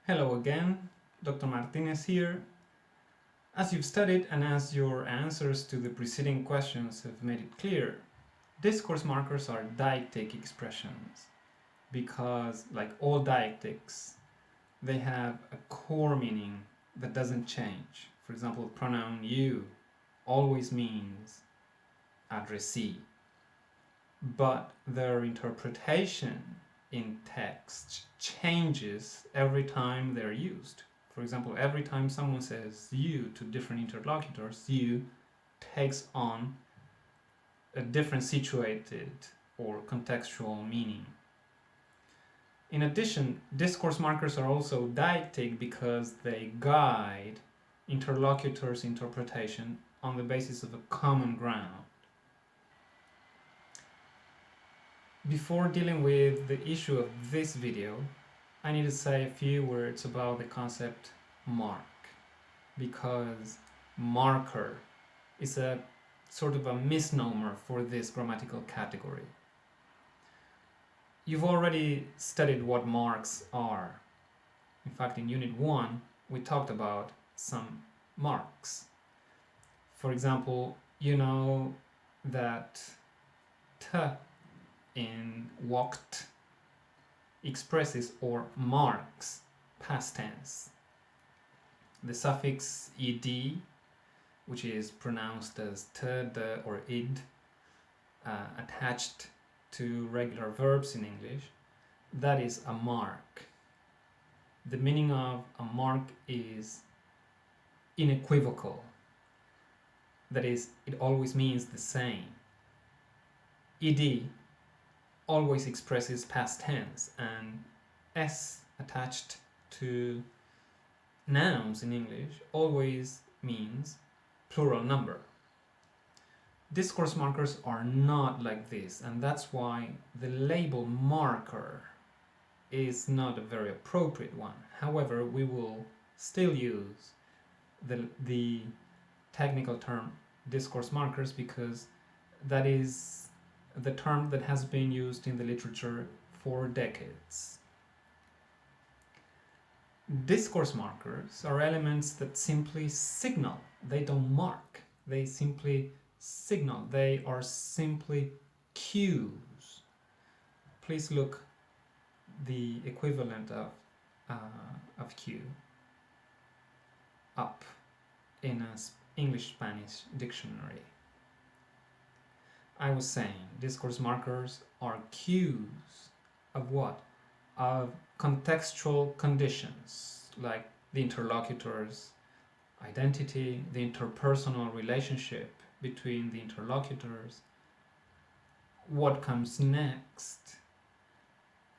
Hello again, Dr. Martinez here. As you've studied and as your answers to the preceding questions have made it clear, discourse markers are deictic expressions because, like all deictics, they have a core meaning that doesn't change. For example, pronoun you always means addressee, but their interpretation in text changes every time they're used. For example, every time someone says you to different interlocutors, you takes on a different situated or contextual meaning. In addition, discourse markers are also deictic because they guide interlocutors' interpretation on the basis of a common ground. Before dealing with the issue of this video, I need to say a few words about the concept mark, because marker is a sort of a misnomer for this grammatical category. You've already studied what marks are. In fact, in Unit 1, we talked about some marks. For example, you know that t in walked expresses or marks past tense. The suffix ed, which is pronounced as t, the, or id, attached to regular verbs in English, that is a mark. The meaning of a mark is unequivocal. That is, it always means the same. Ed always expresses past tense, and s attached to nouns in English always means plural number. Discourse markers are not like this, and that's why the label marker is not a very appropriate one. However, we will still use the technical term discourse markers because that is the term that has been used in the literature for decades. Discourse markers are elements that simply signal. They don't mark. They simply signal. They are simply cues. Please look the equivalent of cue up in an English-Spanish dictionary. I was saying discourse markers are cues of what? Of contextual conditions, like the interlocutor's identity, the interpersonal relationship between the interlocutors, what comes next,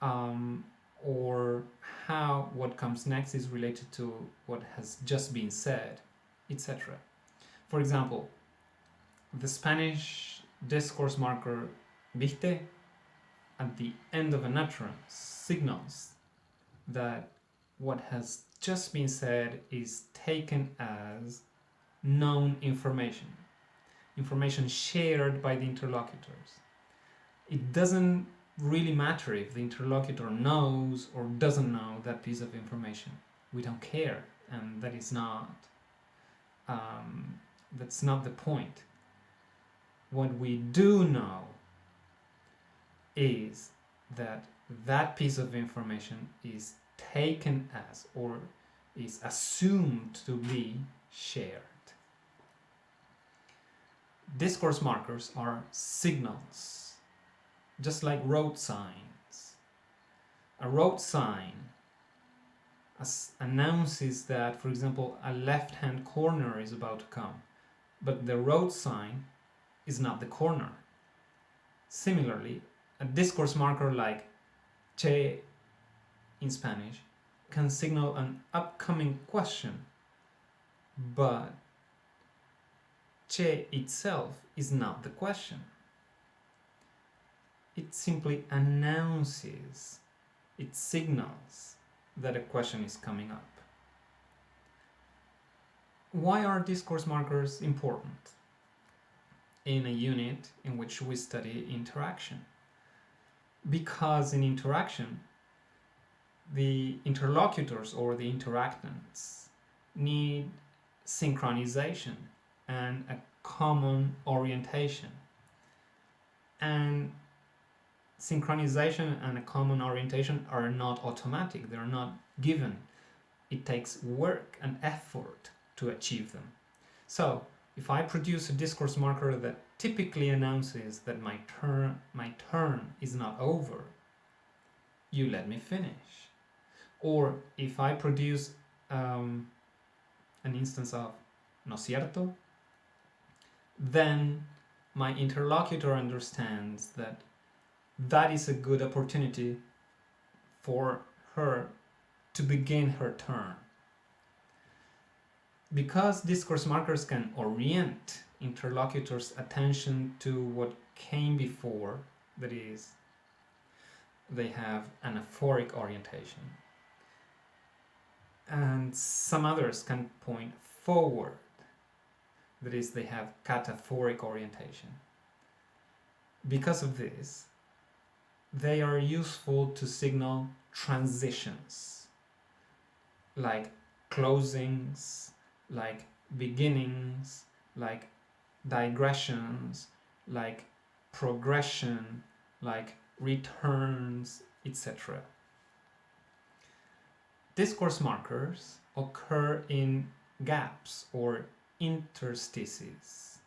or how what comes next is related to what has just been said, etc. For example, the Spanish discourse marker viste at the end of an utterance signals that what has just been said is taken as known information, information shared by the interlocutors. It doesn't really matter if the interlocutor knows or doesn't know that piece of information. We don't care, and that is not that's not the point. What we do know is that that piece of information is taken as or is assumed to be shared. Discourse markers are signals, just like road signs. A road sign announces that, for example, a left-hand corner is about to come, but the road sign is not the corner. Similarly, a discourse marker like che in Spanish can signal an upcoming question, but che itself is not the question. It simply announces, it signals that a question is coming up. Why are discourse markers important in a unit in which we study interaction? Because in interaction, the interlocutors or the interactants need synchronization and a common orientation. And synchronization and a common orientation are not automatic, they're not given. It takes work and effort to achieve them. So, if I produce a discourse marker that typically announces that my turn is not over, you let me finish. Or if I produce an instance of no cierto, then my interlocutor understands that that is a good opportunity for her to begin her turn. Because discourse markers can orient interlocutors' attention to what came before, that is, they have anaphoric orientation, and some others can point forward, that is, they have cataphoric orientation. Because of this, they are useful to signal transitions, like closings, like beginnings, like digressions, like progression, like returns, etc. Discourse markers occur in gaps or interstices.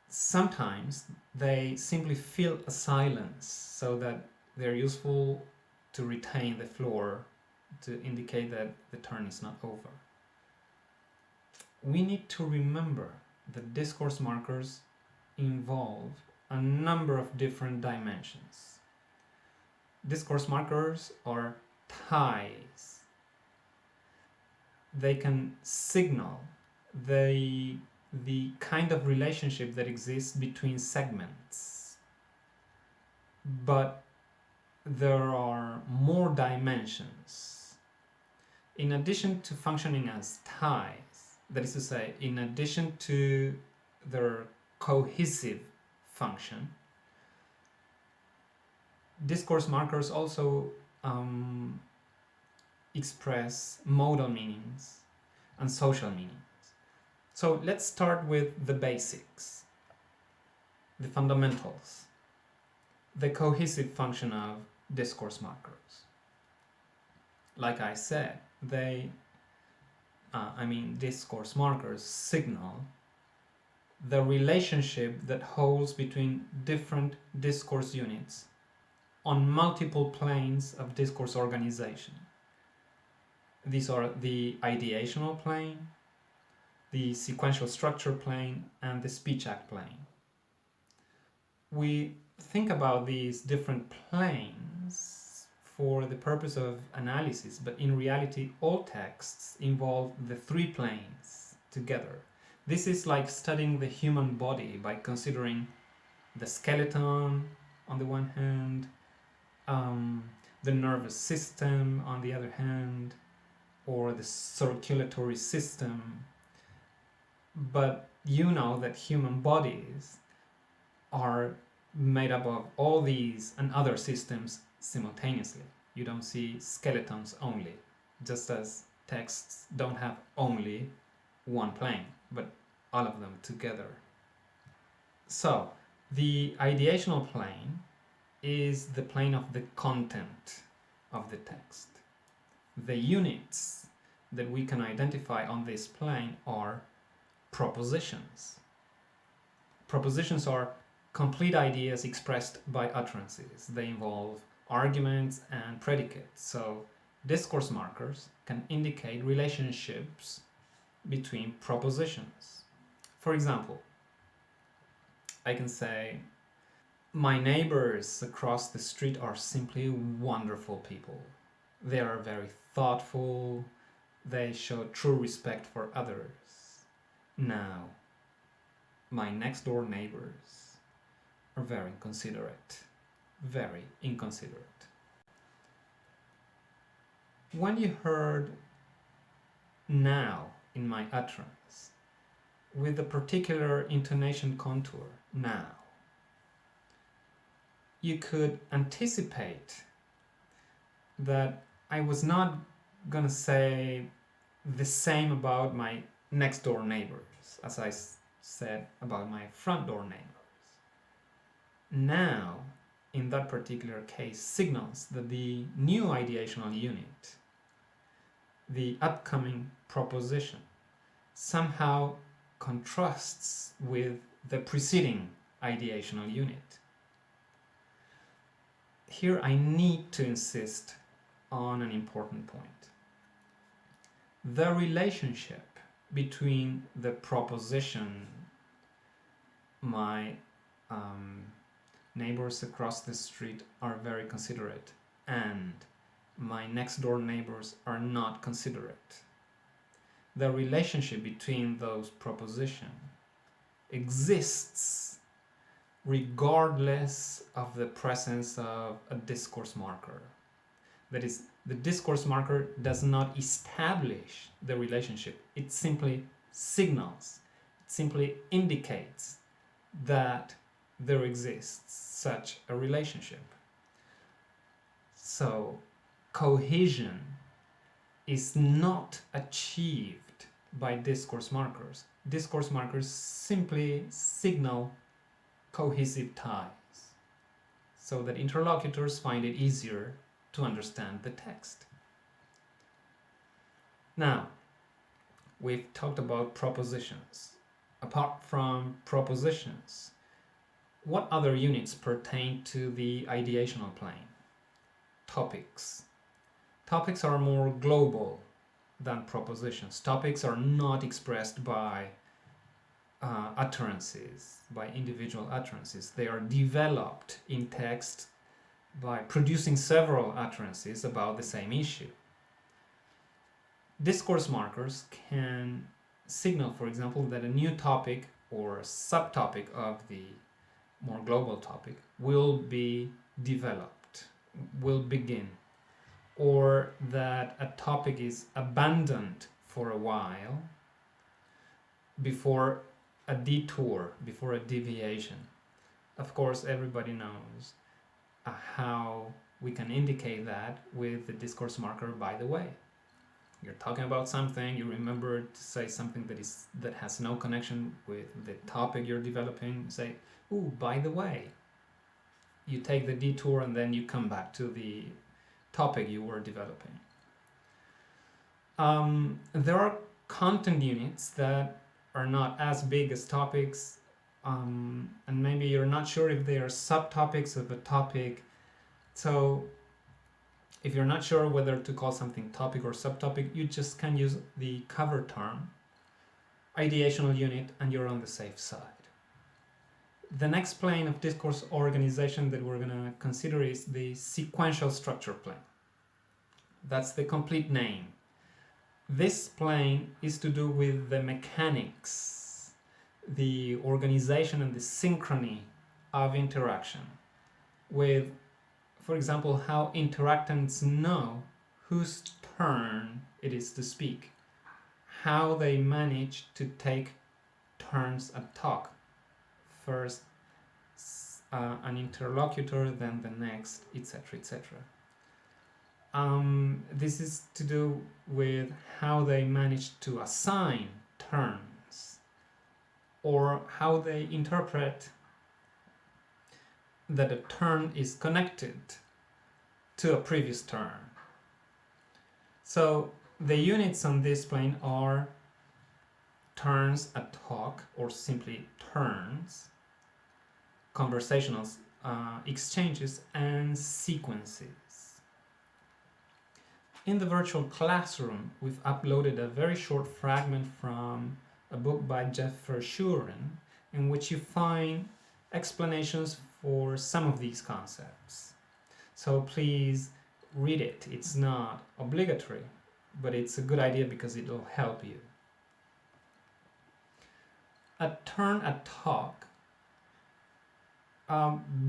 Sometimes they simply fill a silence so that they're useful to retain the floor, to indicate that the turn is not over. We need to remember that discourse markers involve a number of different dimensions. Discourse markers are ties. They can signal the kind of relationship that exists between segments. But there are more dimensions. In addition to functioning as ties, that is to say, in addition to their cohesive function, discourse markers also express modal meanings and social meanings. So let's start with the basics, the fundamentals, the cohesive function of discourse markers. Like I said, discourse markers signal the relationship that holds between different discourse units on multiple planes of discourse organization. These are the ideational plane, the sequential structure plane, and the speech act plane. We think about these different planes for the purpose of analysis, but in reality all texts involve the three planes together. This is like studying the human body by considering the skeleton on the one hand, the nervous system on the other hand, or the circulatory system. But you know that human bodies are made up of all these and other systems simultaneously. You don't see skeletons only, just as texts don't have only one plane, but all of them together. So, the ideational plane is the plane of the content of the text. The units that we can identify on this plane are propositions. Propositions are complete ideas expressed by utterances. They involve arguments and predicates. So discourse markers can indicate relationships between propositions. For example, I can say, my neighbors across the street are simply wonderful people. They are very thoughtful. They show true respect for others. Now, my next door neighbors are very inconsiderate. Very inconsiderate. When you heard now in my utterance, with a particular intonation contour, now, you could anticipate that I was not gonna say the same about my next door neighbors as I said about my front door neighbors. Now, in that particular case, signals that the new ideational unit, the upcoming proposition, somehow contrasts with the preceding ideational unit. Here I need to insist on an important point. The relationship between the proposition, my neighbors across the street are very considerate, and my next door neighbors are not considerate. The relationship between those propositions exists regardless of the presence of a discourse marker. That is, the discourse marker does not establish the relationship, it simply signals, it simply indicates that there exists such a relationship. So, cohesion is not achieved by discourse markers. Discourse markers simply signal cohesive ties so that interlocutors find it easier to understand the text. Now, we've talked about propositions. Apart from propositions, what other units pertain to the ideational plane? Topics. Topics are more global than propositions. Topics are not expressed by utterances, by individual utterances. They are developed in text by producing several utterances about the same issue. Discourse markers can signal, for example, that a new topic or subtopic of the more global topic will be developed, will begin, or that a topic is abandoned for a while before a detour, before a deviation. Of course, everybody knows how we can indicate that with the discourse marker by the way. You're talking about something, you remember to say something that has no connection with the topic you're developing, say, ooh, by the way. You take the detour and then you come back to the topic you were developing. There are content units that are not as big as topics, and maybe you're not sure if they are subtopics of a topic. So if you're not sure whether to call something topic or subtopic, you just can use the cover term, ideational unit, and you're on the safe side. The next plane of discourse organization that we're going to consider is the sequential structure plane. That's the complete name. This plane is to do with the mechanics, the organization and the synchrony of interaction, with, for example, how interactants know whose turn it is to speak, how they manage to take turns at talk. First an interlocutor, then the next, etc., etc. This is to do with how they manage to assign turns, or how they interpret that a turn is connected to a previous turn. So the units on this plane are turns at talk, or simply turns, conversational exchanges, and sequences. In the virtual classroom, we've uploaded a very short fragment from a book by Jeff Verschuren, in which you find explanations for some of these concepts. So please read it. It's not obligatory, but it's a good idea because it will help you. A turn at talk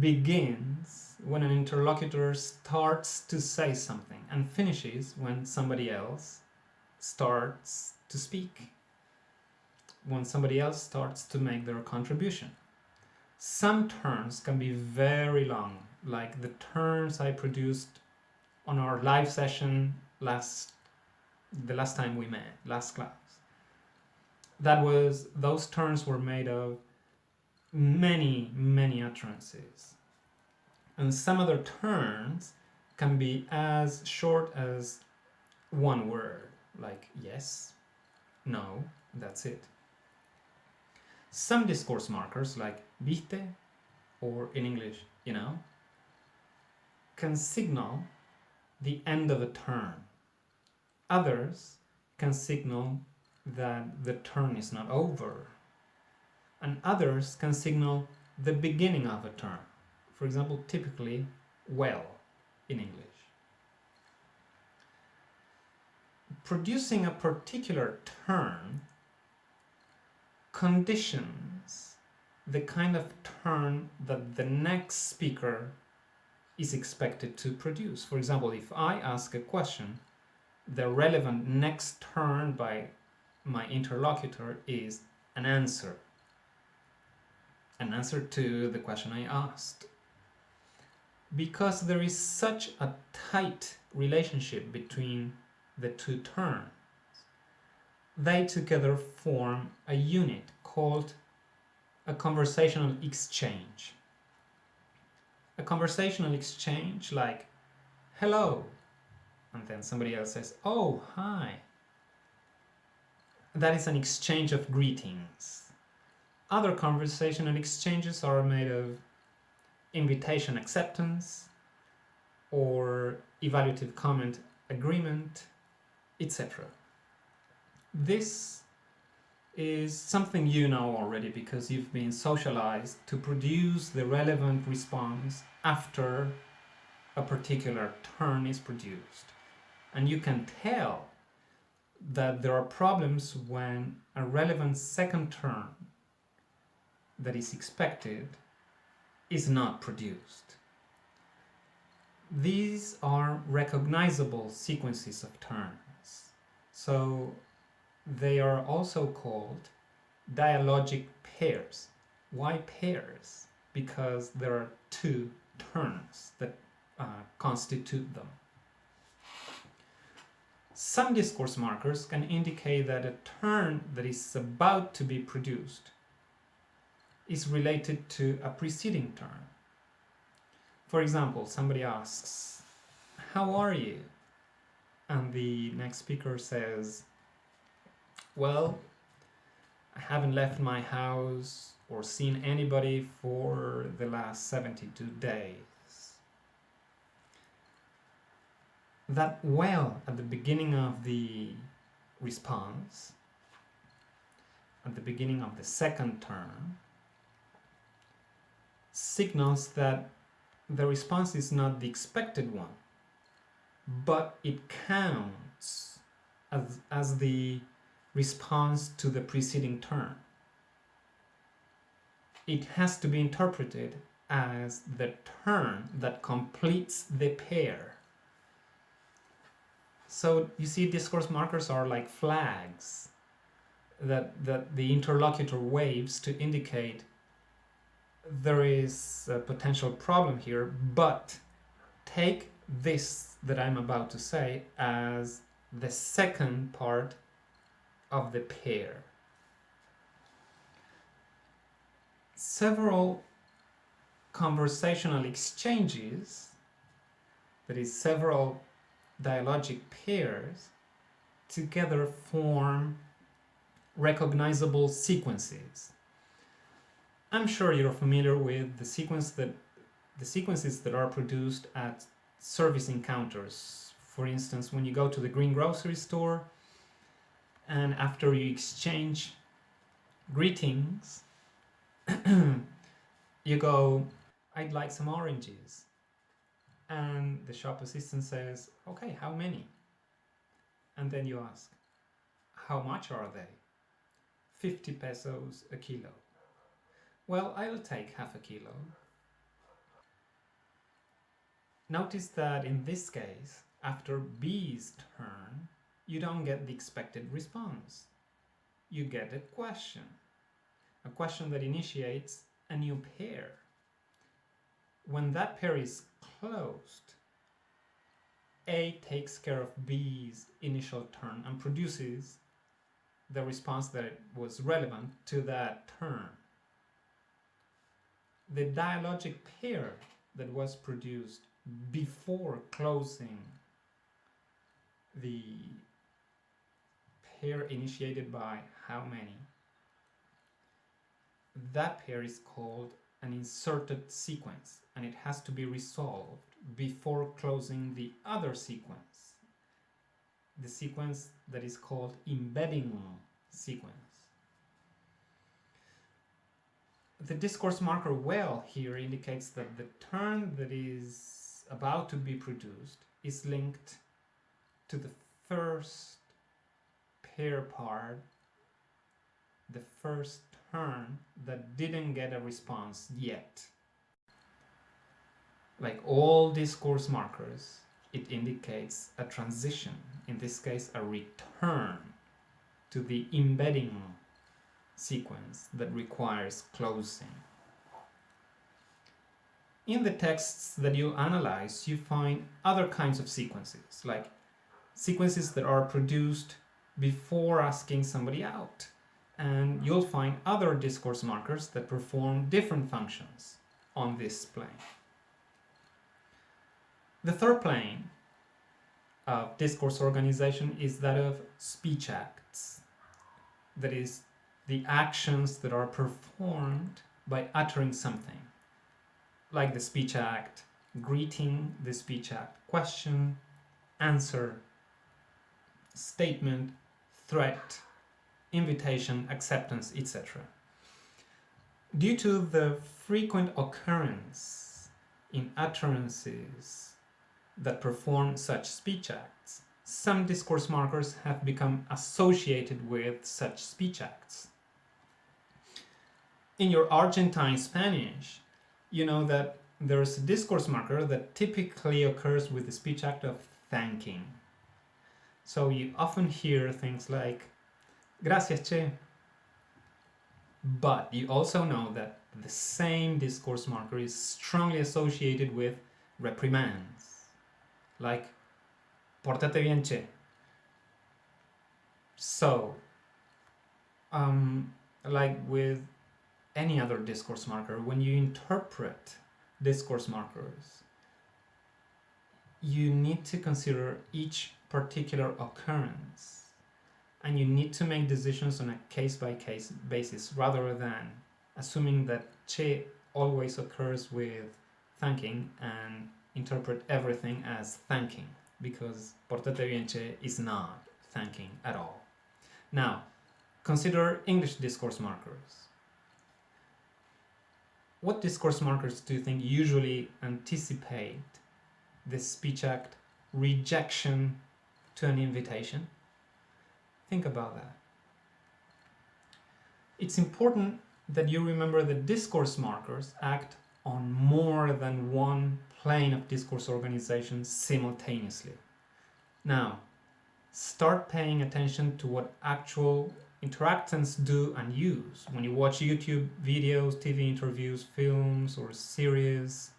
begins when an interlocutor starts to say something and finishes when somebody else starts to speak, when somebody else starts to make their contribution. Some turns can be very long, like the turns I produced on our live session the last time we met, last class. Those turns were made of many utterances. And some other turns can be as short as one word, like yes, no, that's it. Some discourse markers, like viste, or in English, can signal the end of a turn. Others can signal that the turn is not over. And others can signal the beginning of a turn. For example, typically, well, in English. Producing a particular turn conditions the kind of turn that the next speaker is expected to produce. For example, if I ask a question, the relevant next turn by my interlocutor is an answer to the question I asked. Because there is such a tight relationship between the two turns, they together form a unit called a conversational exchange. A conversational exchange like, hello, and then somebody else says, oh, hi. That is an exchange of greetings. Other conversational exchanges are made of invitation acceptance or evaluative comment agreement, etc. This is something you know already because you've been socialized to produce the relevant response after a particular turn is produced. And you can tell that there are problems when a relevant second turn that is expected is not produced. These are recognizable sequences of turns. So they are also called dialogic pairs. Why pairs? Because there are two turns that constitute them. Some discourse markers can indicate that a turn that is about to be produced is related to a preceding turn. For example, somebody asks, how are you? And the next speaker says, well, I haven't left my house or seen anybody for the last 72 days. That well at the beginning of the response, at the beginning of the second turn, signals that the response is not the expected one, but it counts as the response to the preceding turn. It has to be interpreted as the turn that completes the pair. So you see, discourse markers are like flags that the interlocutor waves to indicate there is a potential problem here, but take this that I'm about to say as the second part of the pair. Several conversational exchanges, that is, several dialogic pairs, together form recognizable sequences. I'm sure you're familiar with the sequences that are produced at service encounters. For instance, when you go to the green grocery store and after you exchange greetings, you go, I'd like some oranges. And the shop assistant says, okay, how many? And then you ask, how much are they? 50 pesos a kilo. Well, I'll take half a kilo. Notice that in this case, after B's turn, you don't get the expected response. You get a question that initiates a new pair. When that pair is closed, A takes care of B's initial turn and produces the response that was relevant to that turn. The dialogic pair that was produced before closing the pair initiated by how many, that pair is called an inserted sequence, and it has to be resolved before closing the other sequence, the sequence that is called embedding sequence. The discourse marker well here indicates that the turn that is about to be produced is linked to the first pair part, the first turn that didn't get a response yet. Like all discourse markers, it indicates a transition, in this case a return to the embedding sequence that requires closing. In the texts that you analyze, you find other kinds of sequences, like sequences that are produced before asking somebody out. And you'll find other discourse markers that perform different functions on this plane. The third plane of discourse organization is that of speech acts. That is, the actions that are performed by uttering something, like the speech act greeting, the speech act question, answer, statement, threat, invitation, acceptance, etc. Due to the frequent occurrence in utterances that perform such speech acts, some discourse markers have become associated with such speech acts. In your Argentine Spanish, you know that there's a discourse marker that typically occurs with the speech act of thanking. So you often hear things like, gracias, che. But you also know that the same discourse marker is strongly associated with reprimands, like, pórtate bien, che. So, like with any other discourse marker, when you interpret discourse markers, you need to consider each particular occurrence, and you need to make decisions on a case-by-case basis rather than assuming that che always occurs with thanking and interpret everything as thanking, because pórtate bien, che is not thanking at all. Now, consider English discourse markers. What discourse markers do you think usually anticipate the speech act rejection to an invitation? Think about that. It's important that you remember that discourse markers act on more than one plane of discourse organization simultaneously. Now, start paying attention to what actual interactants do and use when you watch YouTube videos, TV interviews, films, or series.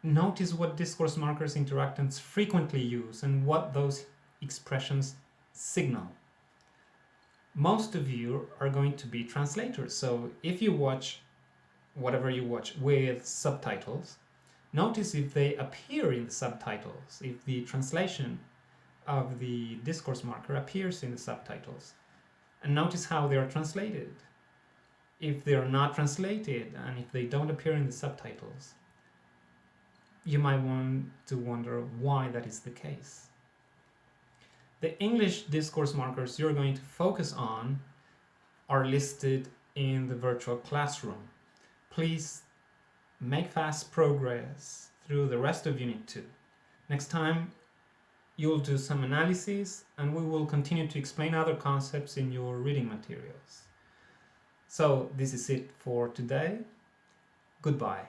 Notice what discourse markers interactants frequently use and what those expressions signal. Most of you are going to be translators, so if you watch whatever you watch with subtitles, notice if they appear in the subtitles, if the translation of the discourse marker appears in the subtitles, and notice how they are translated. If they are not translated and if they don't appear in the subtitles, you might want to wonder why that is the case. The English discourse markers you're going to focus on are listed in the virtual classroom. Please make fast progress through the rest of Unit 2. Next time, you'll do some analysis and we will continue to explain other concepts in your reading materials. So this is it for today. Goodbye.